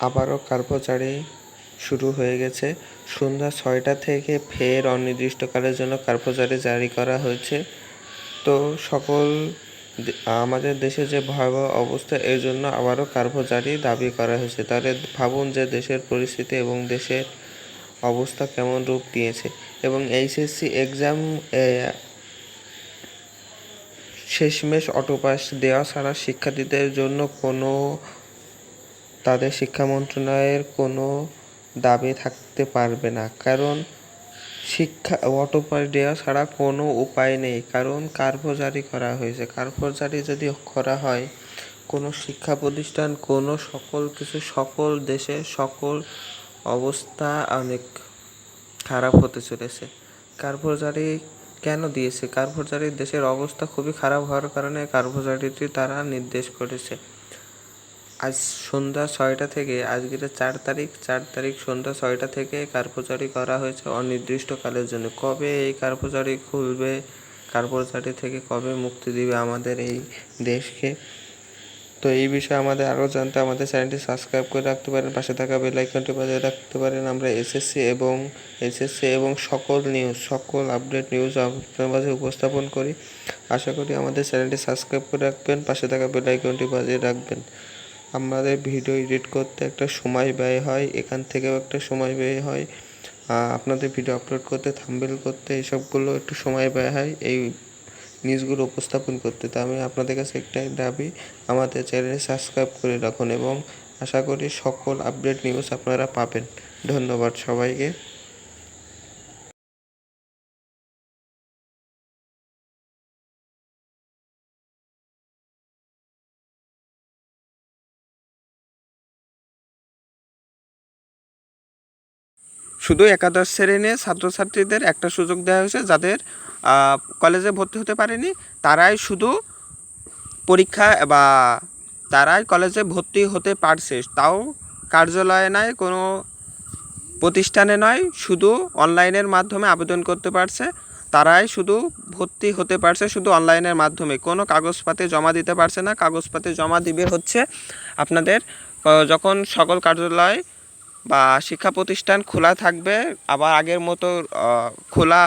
আবারও কার্যচারী শুরু হয়ে গেছে। সন্ধ্যা ৬টা থেকে ফের অনির্দিষ্টকালের জন্য কার্যচারী জারি করা হয়েছে। তো আমাদের দেশে যে ভয়াবহ অবস্থা, এর জন্য আবারও কার্যচারী দাবি করা হয়েছে। তাহলে ভাবুন যে দেশের পরিস্থিতি এবং দেশের অবস্থা কেমন রূপ নিয়েছে। এবং এইচএসসি এক্সাম শেষমেশ অটোপাস দেওয়া ছাড়া শিক্ষার্থীদের জন্য তাদের শিক্ষা মন্ত্রণালয়ের কোনো দাবি থাকতে পারবে না, কারণ অটোপাস দেওয়া ছাড়া কোনো উপায় নেই, কারণ কার্য জারি করা হয়েছে। কার্য জারি যদি করা হয়, কোনো শিক্ষা প্রতিষ্ঠান, সকল দেশের সকল অবস্থা অনেক খারাপ হতে চলেছে। কার্য জারি কেন দিয়েছে? কার্য জারি দেশের অবস্থা খুবই খারাপ হওয়ার কারণে কার্য জারিটি তারা নির্দেশ করেছে। আজ সন্ধ্যা ৬টা থেকে, আজকের ৪ তারিখ সন্ধ্যা ৬টা থেকে কার্যচারী করা হয়েছে অনির্দিষ্টকালের জন্য। কবে এই কার্যচারী খুলবে, কার্যচারী থেকে কবে মুক্তি দিবে আমাদের এই দেশকে? তো এই বিষয়ে আমাদের আরও জানতে আমাদের চ্যানেলটি সাবস্ক্রাইব করে রাখতে পারেন, পাশে থাকা বেল আইকনটি বাজিয়ে রাখতে পারেন। আমরা এসএসসি এবং সকল আপডেট নিউজ আপনার মাঝে উপস্থাপন করি। আশা করি আমাদের চ্যানেলটি সাবস্ক্রাইব করে রাখবেন, পাশে থাকা বেল আইকনটি বাজিয়ে রাখবেন। আমাদের ভিডিও এডিট করতে একটা সময় ব্যয় হয়, এখান থেকেও একটা সময় ব্যয় হয়। আপনাদের ভিডিও আপলোড করতে, থাম্বনেল করতে, এইসবগুলো একটু সময় ব্যয় হয় এই নিউজগুলো উপস্থাপন করতে। তো আমি আপনাদের কাছে একটাই দাবি, আমাদের চ্যানেল সাবস্ক্রাইব করে রাখুন এবং আশা করি সকল আপডেট নিউজ আপনারা পাবেন। ধন্যবাদ সবাইকে। শুধু একাদশ শ্রেণীর ছাত্রছাত্রীদের একটা সুযোগ দেওয়া হয়েছে, যাদের কলেজে ভর্তি হতে পারেনি তারাই শুধু তারাই কলেজে ভর্তি হতে পারছে, তাও কার্যালয়ে নয়, কোনো প্রতিষ্ঠানে নয়, শুধু অনলাইনের মাধ্যমে আবেদন করতে পারছে। তারাই শুধু ভর্তি হতে পারছে, শুধু অনলাইনের মাধ্যমে, কোনো কাগজপাতি জমা দিতে পারছে না। কাগজপাতি জমা দিবে হচ্ছে আপনাদের যখন সকল কার্যালয় বা শিক্ষা প্রতিষ্ঠান খোলা থাকবে, আবার আগের মতো খোলা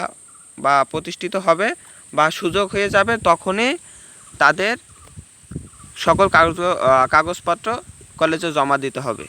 বা প্রতিষ্ঠিত হবে বা সুযোগ হয়ে যাবে, তখনই তাদের সকল কাগজপত্র কলেজে জমা দিতে হবে।